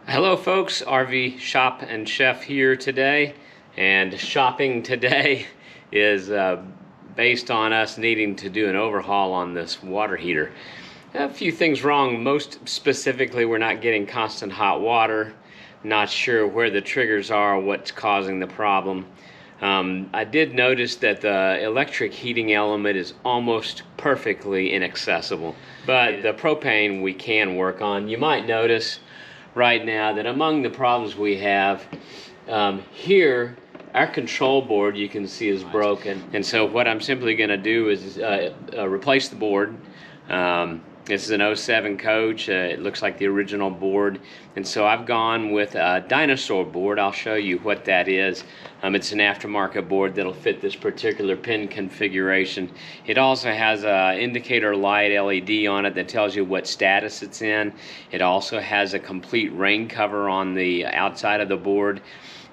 Hello folks, RV Shop and Chef here today, and shopping today is based on us needing to do an overhaul on this water heater. A few things wrong. Most specifically, we're not getting constant hot water. Not sure where the triggers are, what's causing the problem. I did notice that the electric heating element is almost perfectly inaccessible, but the propane we can work on. You might notice right now that among the problems we have here, our control board, you can see, is broken, and so what I'm simply going to do is replace the board. This is an 07 coach. It looks like the original board, and so I've gone with a dinosaur board. I'll show you what that is. It's an aftermarket board that'll fit this particular pin configuration. It also has an indicator light LED on it that tells you what status it's in. It also has a complete rain cover on the outside of the board.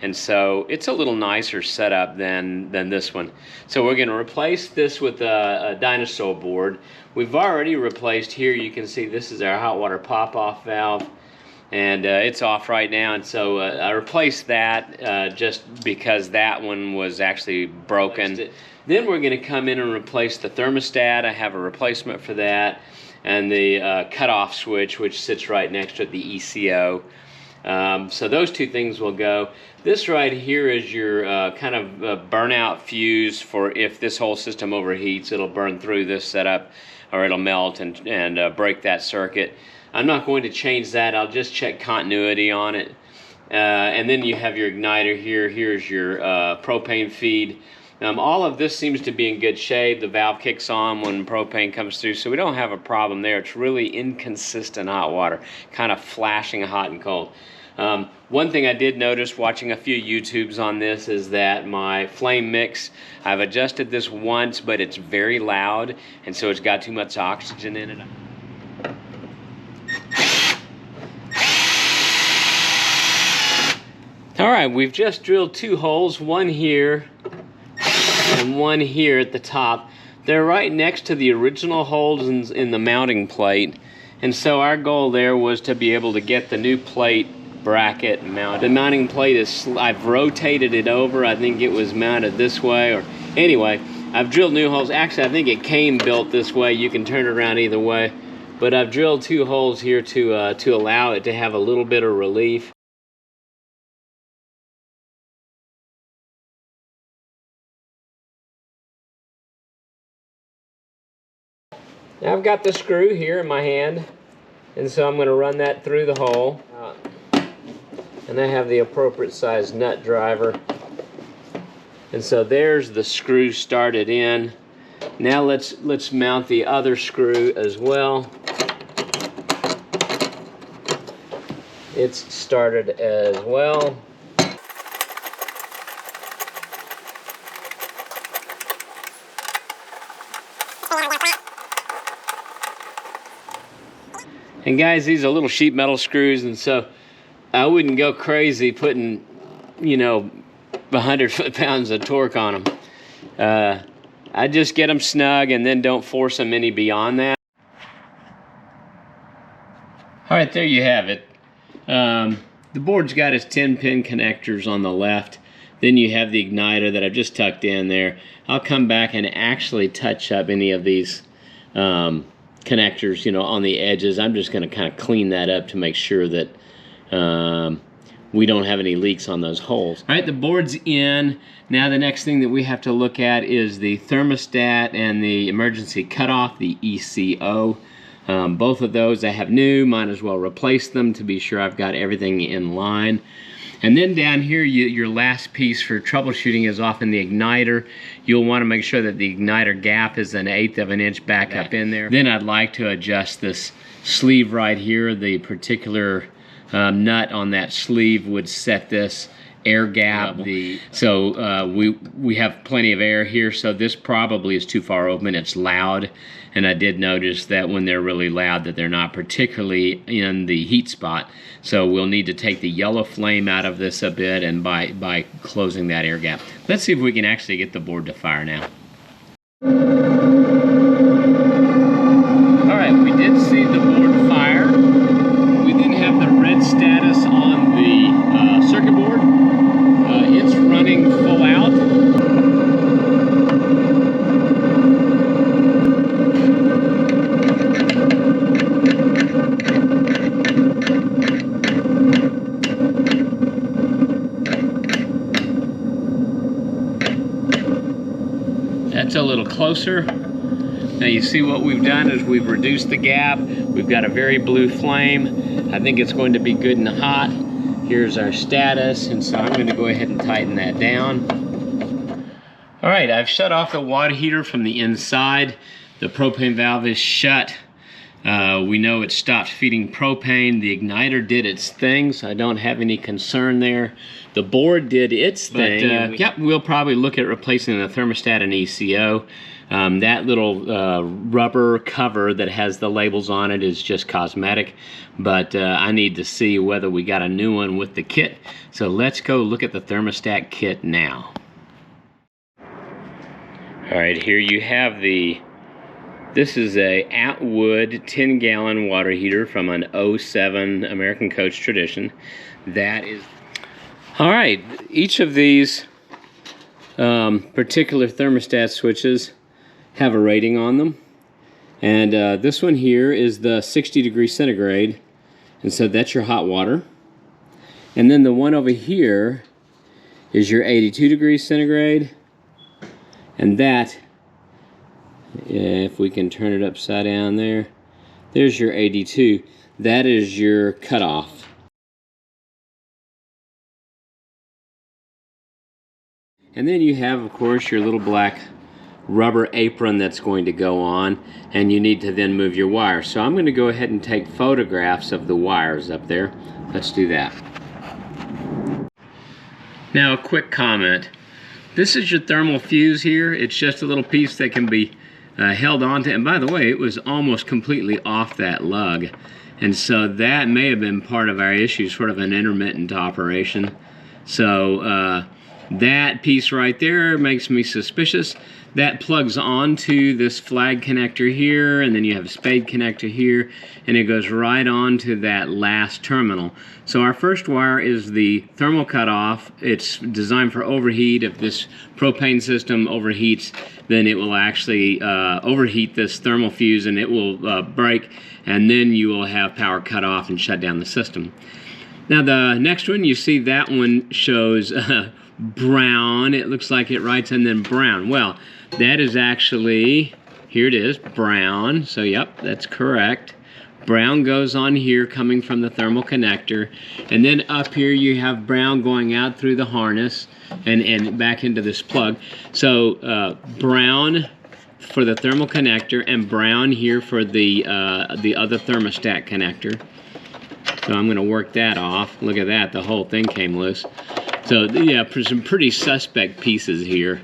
And so it's a little nicer setup than this one. So we're going to replace this with a dinosaur board. We've already replaced here. You can see this is our hot water pop-off valve, and it's off right now. And so I replaced that just because that one was actually broken. Then we're going to come in and replace the thermostat. I have a replacement for that, and the cutoff switch, which sits right next to it, the ECO. So those two things will go. This right here is your kind of burnout fuse for if this whole system overheats, it'll burn through this setup, or it'll melt and break that circuit. I'm not going to change that. I'll just check continuity on it. And then you have your igniter here. Here's your propane feed. All of this seems to be in good shape. The valve kicks on when propane comes through, so we don't have a problem there. It's really inconsistent hot water, kind of flashing hot and cold. One thing I did notice watching a few YouTubes on this is that my flame mix, I've adjusted this once, but it's very loud, and so it's got too much oxygen in it. All right, we've just drilled two holes, one here and one here at the top. They're right next to the original holes in the mounting plate, and so our goal there was to be able to get the new plate bracket mounted. The mounting plate is, I've rotated it over. I think it was mounted this way, or anyway, I've drilled new holes. Actually, I think it came built this way. You can turn it around either way, but I've drilled two holes here to allow it to have a little bit of relief. Now I've got the screw here in my hand, and so I'm going to run that through the hole. And I have the appropriate size nut driver. And so there's the screw started in. Now let's mount the other screw as well. It's started as well. And guys, these are little sheet metal screws, and so I wouldn't go crazy putting, 100 foot-pounds of torque on them. I just get them snug and then don't force them any beyond that. All right, there you have it. The board's got its 10-pin connectors on the left. Then you have the igniter that I've just tucked in there. I'll come back and actually touch up any of these connectors, on the edges. I'm just going to kind of clean that up to make sure that we don't have any leaks on those holes. All right, the board's in. Now the next thing that we have to look at is the thermostat and the emergency cutoff, the ECO. Both of those I have new, might as well replace them to be sure I've got everything in line. And then down here, your last piece for troubleshooting is often the igniter. You'll want to make sure that the igniter gap is 1/8 of an inch back up in there. Then I'd like to adjust this sleeve right here. The particular nut on that sleeve would set this air gap. So we have plenty of air here, so this probably is too far open. It's loud, and I did notice that when they're really loud that they're not particularly in the heat spot. So we'll need to take the yellow flame out of this a bit and by closing that air gap. Let's see if we can actually get the board to fire now. All right, we did see the board fire. We didn't have the red status on the circuit board. It's running full out. That's a little closer. Now you see what we've done is we've reduced the gap. We've got a very blue flame. I think it's going to be good and hot. Here's our status, and so I'm going to go ahead and tighten that down. All right, I've shut off the water heater from the inside. The propane valve is shut. We know it stopped feeding propane. The igniter did its thing, so I don't have any concern there. The board did its thing. Yep, we'll probably look at replacing the thermostat and ECO. That little rubber cover that has the labels on it is just cosmetic, but I need to see whether we got a new one with the kit. So let's go look at the thermostat kit now. All right, here you have this is a Atwood 10-gallon water heater from an 07 American Coach Tradition. That is... All right, each of these particular thermostat switches have a rating on them. And this one here is the 60 degrees centigrade, and so that's your hot water. And then the one over here is your 82 degrees centigrade, and that, if we can turn it upside down there, there's your 82. That is your cutoff. And then you have, of course, your little black rubber apron that's going to go on, and you need to then move your wires. So I'm going to go ahead and take photographs of the wires up there. Let's do that. Now, a quick comment. This is your thermal fuse here. It's just a little piece that can be held onto, and by the way, it was almost completely off that lug, and so that may have been part of our issue, sort of an intermittent operation. So that piece right there makes me suspicious. That plugs onto this flag connector here, and then you have a spade connector here, and it goes right onto that last terminal. So our first wire is the thermal cutoff. It's designed for overheat. If this propane system overheats, then it will actually overheat this thermal fuse, and it will break, and then you will have power cut off and shut down the system. Now the next one, you see that one shows brown. It looks like it writes and then brown. Well, that is actually, here it is, brown. So yep, that's correct. Brown goes on here coming from the thermal connector, and then up here you have brown going out through the harness and back into this plug. So brown for the thermal connector and brown here for the other thermostat connector. So I'm going to work that off. Look at that, the whole thing came loose. So yeah, some pretty suspect pieces here.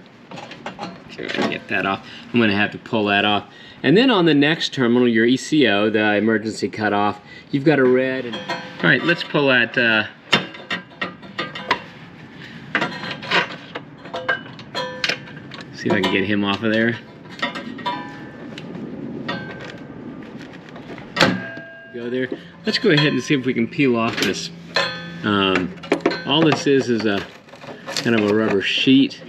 See if I can get that off. I'm going to have to pull that off. And then on the next terminal, your ECO, the emergency cutoff, you've got a red. And... All right, let's pull that. See if I can get him off of there. Go there. Let's go ahead and see if we can peel off this. All this is a kind of a rubber sheet.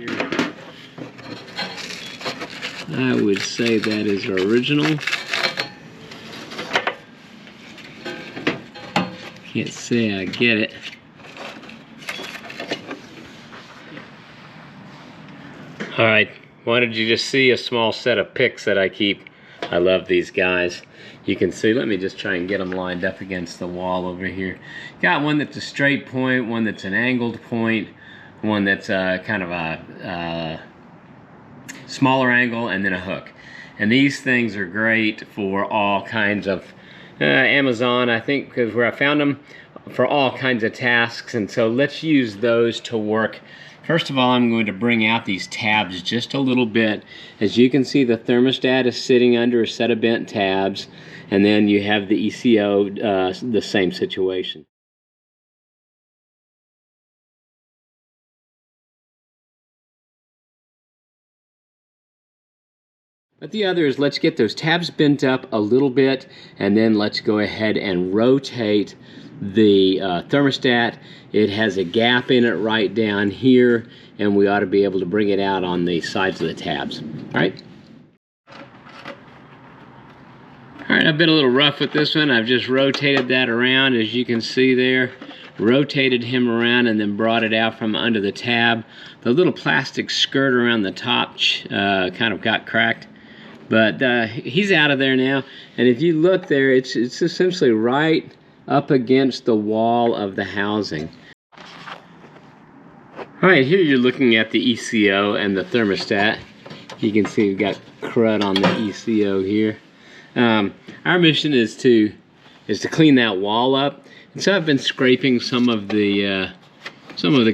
I would say that is original. Can't say I get it. All right, wanted you to see a small set of picks that I keep. I love these guys. You can see, let me just try and get them lined up against the wall over here. Got one that's a straight point, one that's an angled point, one that's kind of a smaller angle, and then a hook. And these things are great for all kinds of Amazon, I think, because where I found them for all kinds of tasks. And so let's use those to work. First of all, I'm going to bring out these tabs just a little bit. As you can see, the thermostat is sitting under a set of bent tabs, and then you have the ECO, the same situation. But the other is, let's get those tabs bent up a little bit, and then let's go ahead and rotate the thermostat. It has a gap in it right down here, and we ought to be able to bring it out on the sides of the tabs. All right. All right, I've been a little rough with this one. I've just rotated that around, as you can see there. Rotated him around and then brought it out from under the tab. The little plastic skirt around the top kind of got cracked. But he's out of there now, and if you look there, it's essentially right up against the wall of the housing. All right, here you're looking at the ECO and the thermostat. You can see we've got crud on the ECO here. Our mission is to clean that wall up, and so I've been scraping some of the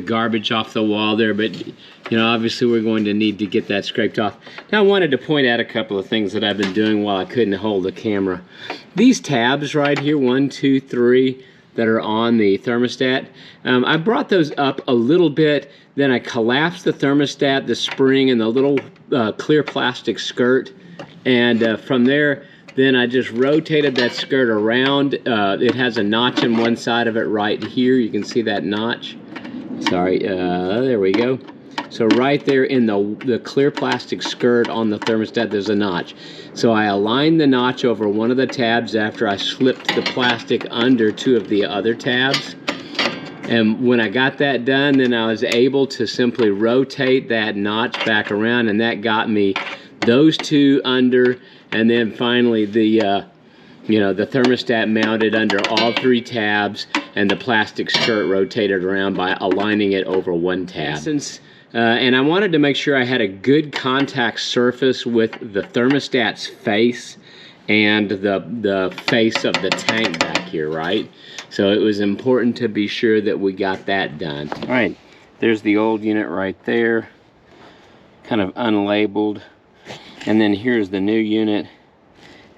garbage off the wall there, but you know, obviously we're going to need to get that scraped off. Now I wanted to point out a couple of things that I've been doing while I couldn't hold the camera. These tabs right here, 1, 2, 3, that are on the thermostat, I brought those up a little bit, then I collapsed the thermostat, the spring, and the little clear plastic skirt, and from there, then I just rotated that skirt around. It has a notch in one side of it right here. You can see that notch. Sorry, there we go. So right there in the clear plastic skirt on the thermostat, there's a notch. So I aligned the notch over one of the tabs after I slipped the plastic under two of the other tabs. And when I got that done, then I was able to simply rotate that notch back around, and that got me those two under, and then finally the the thermostat mounted under all three tabs, and the plastic skirt rotated around by aligning it over one tab. And I wanted to make sure I had a good contact surface with the thermostat's face and the face of the tank back here, right? So it was important to be sure that we got that done. All right, there's the old unit right there, kind of unlabeled. And then here's the new unit.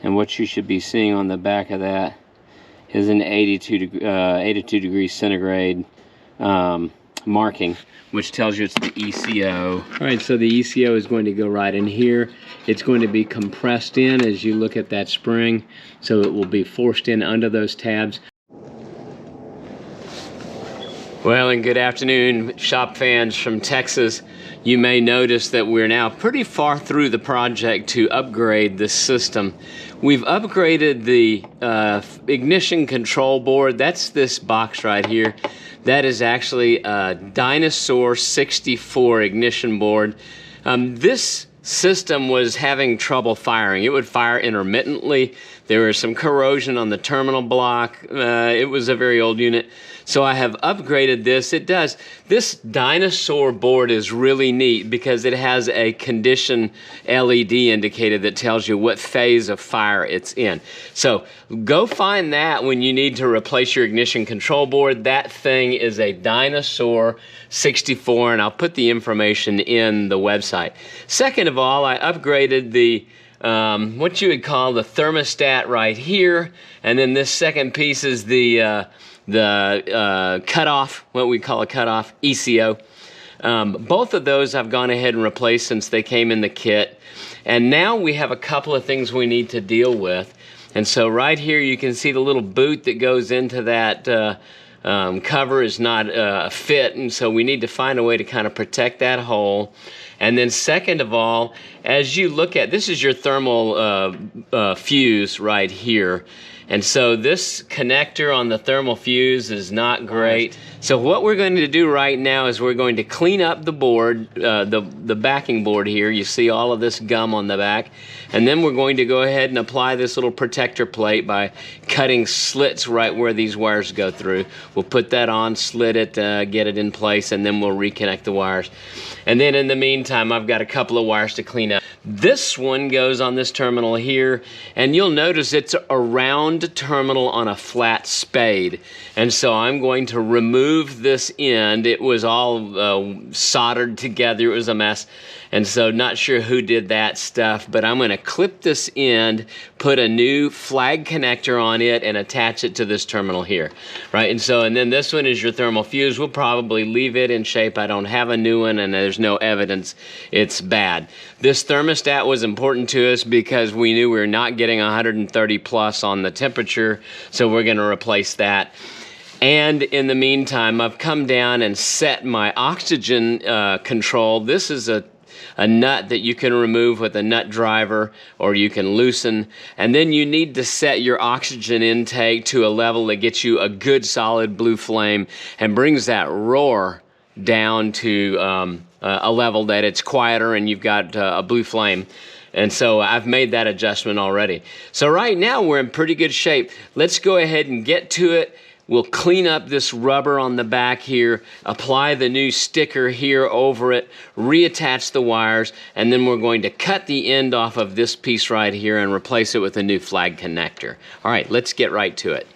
And what you should be seeing on the back of that is an 82 degrees centigrade marking, which tells you it's the ECO. All right, so the ECO is going to go right in here. It's going to be compressed in as you look at that spring, so it will be forced in under those tabs. Well, and good afternoon, shop fans from Texas. You may notice that we're now pretty far through the project to upgrade this system. We've upgraded the ignition control board. That's this box right here. That is actually a Dinosaur 64 ignition board. This system was having trouble firing. It would fire intermittently. There was some corrosion on the terminal block. It was a very old unit. So I have upgraded this. This Dinosaur board is really neat because it has a condition LED indicator that tells you what phase of fire it's in. So go find that when you need to replace your ignition control board. That thing is a Dinosaur 64, and I'll put the information in the website. Second of all, I upgraded the what you would call the thermostat right here, and then this second piece is the cutoff, what we call a cutoff, ECO. Both of those I've gone ahead and replaced since they came in the kit, and now we have a couple of things we need to deal with. And so right here you can see the little boot that goes into that cover is not a fit, and so we need to find a way to kind of protect that hole. And then second of all, as you look at, this is your thermal fuse right here. And so this connector on the thermal fuse is not great. So what we're going to do right now is we're going to clean up the board, the backing board here. You see all of this gum on the back. And then we're going to go ahead and apply this little protector plate by cutting slits right where these wires go through. We'll put that on, slit it, get it in place, and then we'll reconnect the wires. And then in the meantime, I've got a couple of wires to clean up. This one goes on this terminal here, and you'll notice it's a round terminal on a flat spade. And so I'm going to remove this end. It was all soldered together. It was a mess. And so not sure who did that stuff, but I'm going to clip this end, put a new flag connector on it, and attach it to this terminal here, right? And then this one is your thermal fuse. We'll probably leave it in shape. I don't have a new one, and there's no evidence it's bad. This thermostat was important to us because we knew we were not getting 130 plus on the temperature, so we're going to replace that. And in the meantime, I've come down and set my oxygen control. This is a nut that you can remove with a nut driver, or you can loosen. And then you need to set your oxygen intake to a level that gets you a good solid blue flame and brings that roar down to a level that it's quieter and you've got a blue flame. And so I've made that adjustment already. So right now we're in pretty good shape. Let's go ahead and get to it. We'll clean up this rubber on the back here, apply the new sticker here over it, reattach the wires, and then we're going to cut the end off of this piece right here and replace it with a new flag connector. All right, let's get right to it.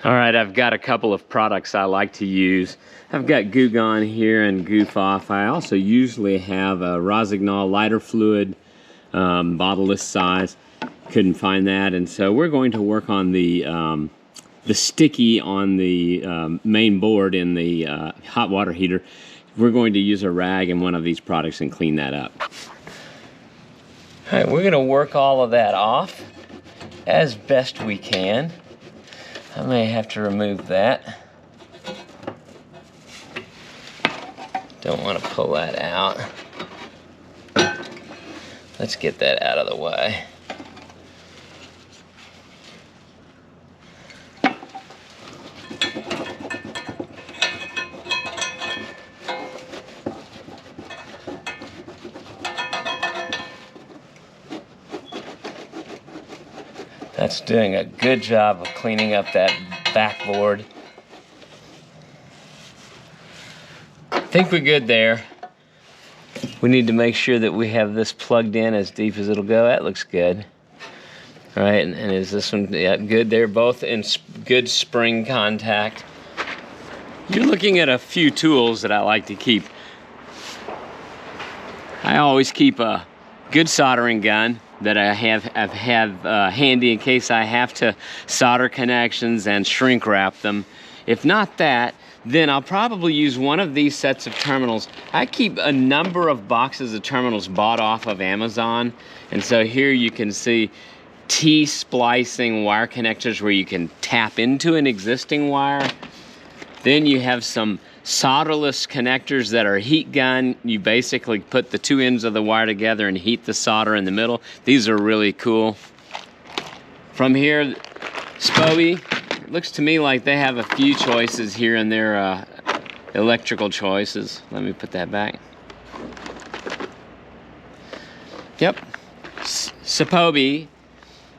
All right, I've got a couple of products I like to use. I've got Goo Gone here and Goof Off. I also usually have a Rossignol lighter fluid, bottle this size. Couldn't find that, and so we're going to work on the sticky on the main board in the hot water heater. We're going to use a rag and one of these products and clean that up. All right, we're going to work all of that off as best we can. I may have to remove that. Don't want to pull that out. Let's get that out of the way. That's doing a good job of cleaning up that backboard. I think we're good there. We need to make sure that we have this plugged in as deep as it'll go. That looks good. All right, and is this one, yeah, good? They're both in good spring contact. You're looking at a few tools that I like to keep. I always keep a good soldering gun that I have handy in case I have to solder connections and shrink wrap them. If not that, then I'll probably use one of these sets of terminals. I keep a number of boxes of terminals bought off of Amazon, and so here you can see T-splicing wire connectors where you can tap into an existing wire. Then you have some solderless connectors that are heat gun. You basically put the two ends of the wire together and heat the solder in the middle. These are really cool. From here, Spoby, it looks to me like they have a few choices here in their electrical choices. Let me put that back. Yep, Spoby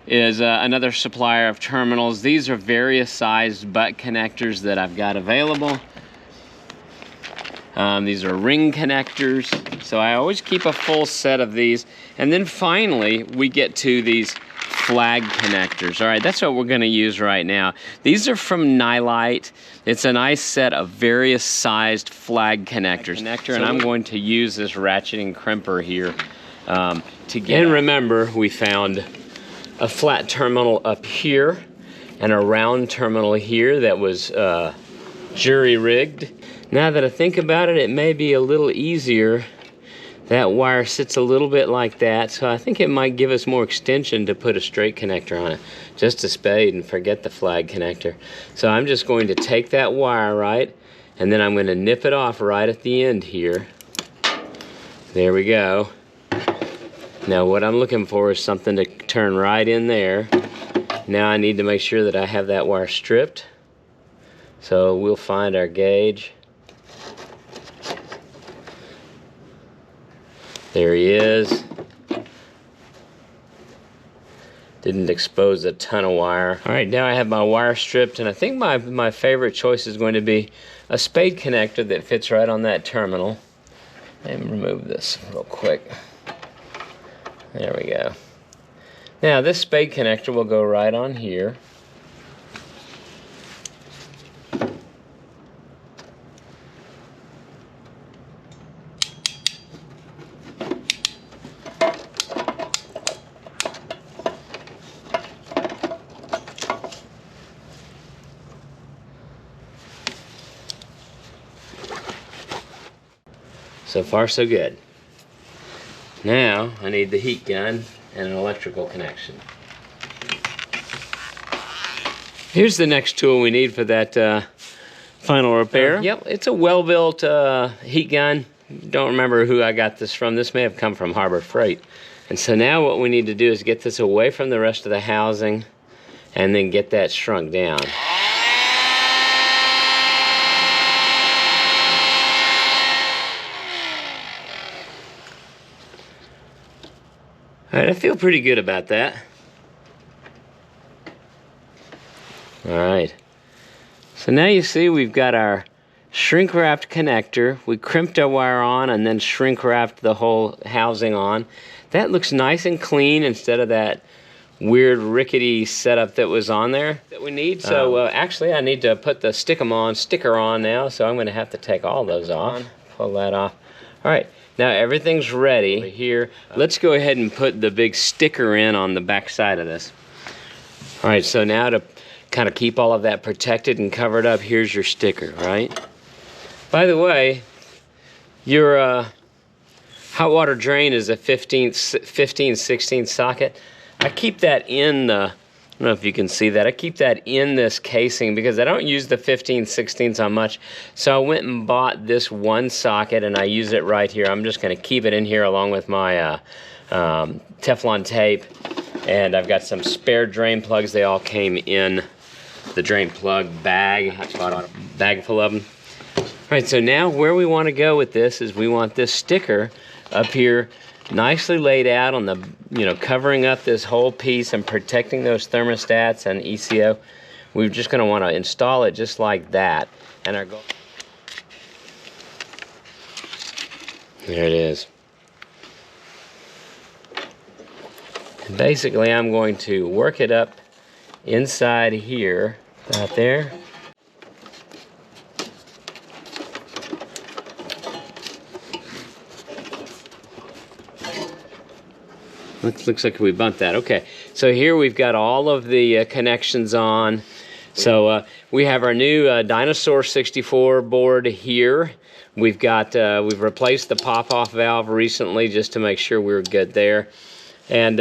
is another supplier of terminals. These are various sized butt connectors that I've got available. These are ring connectors, so I always keep a full set of these. And then finally, we get to these flag connectors. All right, that's what we're going to use right now. These are from Nylite. It's a nice set of various sized flag connectors. And I'm going to use this ratcheting crimper here to get. And remember, we found a flat terminal up here and a round terminal here that was jury rigged. Now that I think about it, it may be a little easier. That wire sits a little bit like that, so I think it might give us more extension to put a straight connector on it. Just a spade and forget the flag connector. So I'm just going to take that wire, right, and then I'm going to nip it off right at the end here. There we go. Now what I'm looking for is something to turn right in there. Now I need to make sure that I have that wire stripped. So we'll find our gauge. There he is. Didn't expose a ton of wire. All right, now I have my wire stripped, and I think my favorite choice is going to be a spade connector that fits right on that terminal. Let me remove this real quick. There we go. Now this spade connector will go right on here. So far, so good. Now, I need the heat gun and an electrical connection. Here's the next tool we need for that final repair. Yep, it's a well-built heat gun. Don't remember who I got this from. This may have come from Harbor Freight. And so now what we need to do is get this away from the rest of the housing and then get that shrunk down. All right, I feel pretty good about that. All right. So now you see we've got our shrink wrapped connector. We crimped our wire on and then shrink wrapped the whole housing on. That looks nice and clean instead of that weird rickety setup that was on there that we need. So actually I need to put the sticker on now, so I'm going to have to take all those off. Pull that off. All right. Now everything's ready here. Let's go ahead and put the big sticker in on the back side of this. All right, so now to kind of keep all of that protected and covered up, here's your sticker, right? By the way, your hot water drain is a 15/16 socket. I keep that in the, I don't know if you can see that. I keep that in this casing because I don't use the 15/16 on much. So I went and bought this one socket and I use it right here. I'm just going to keep it in here along with my Teflon tape. And I've got some spare drain plugs. They all came in the drain plug bag. I bought a bag full of them. All right, so now where we want to go with this is we want this sticker up here nicely laid out on the, covering up this whole piece and protecting those thermostats and ECO. We're just going to want to install it just like that. And our goal. There it is. And basically, I'm going to work it up inside here, about there. Looks like we bumped that. Okay, so here we've got all of the connections on. So we have our new Dinosaur 64 board here. We've replaced the pop-off valve recently just to make sure we're good there. And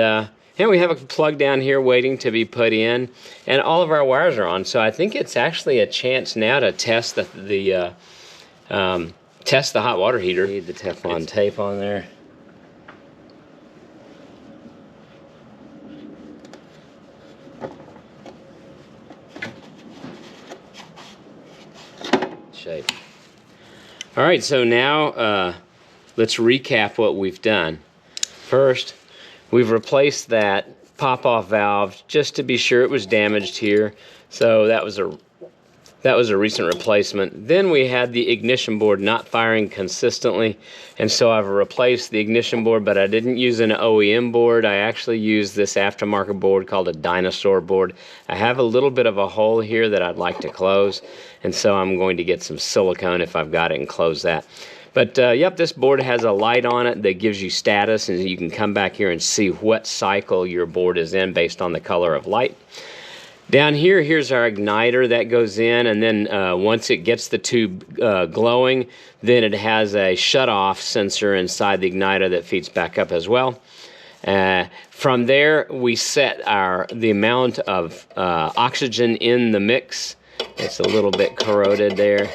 we have a plug down here waiting to be put in. And all of our wires are on. So I think it's actually a chance now to test the hot water heater. Need the Teflon tape on there. Shape. All right, so now let's recap what we've done. First, we've replaced that pop-off valve just to be sure it was damaged here. So that was a recent replacement. Then we had the ignition board not firing consistently, and so I've replaced the ignition board, but I didn't use an OEM board. I actually used this aftermarket board called a Dinosaur board. I have a little bit of a hole here that I'd like to close, and so I'm going to get some silicone if I've got it and close that. But yep, this board has a light on it that gives you status, and you can come back here and see what cycle your board is in based on the color of light. Down here, here's our igniter that goes in, and then once it gets the tube glowing, then it has a shut-off sensor inside the igniter that feeds back up as well. From there, we set the amount of oxygen in the mix. It's a little bit corroded there.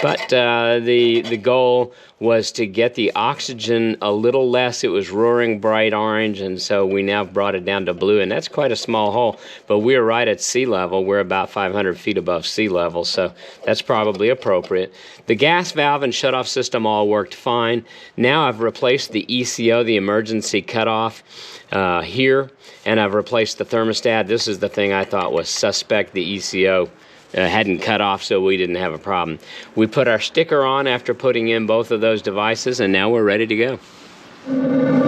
But the goal was to get the oxygen a little less. It was roaring bright orange, and so we now brought it down to blue, and that's quite a small hole. But we're right at sea level. We're about 500 feet above sea level, so that's probably appropriate. The gas valve and shutoff system all worked fine. Now I've replaced the ECO, the emergency cutoff, here, and I've replaced the thermostat. This is the thing I thought was suspect. The ECO hadn't cut off, so we didn't have a problem. We put our sticker on after putting in both of those devices, and now we're ready to go.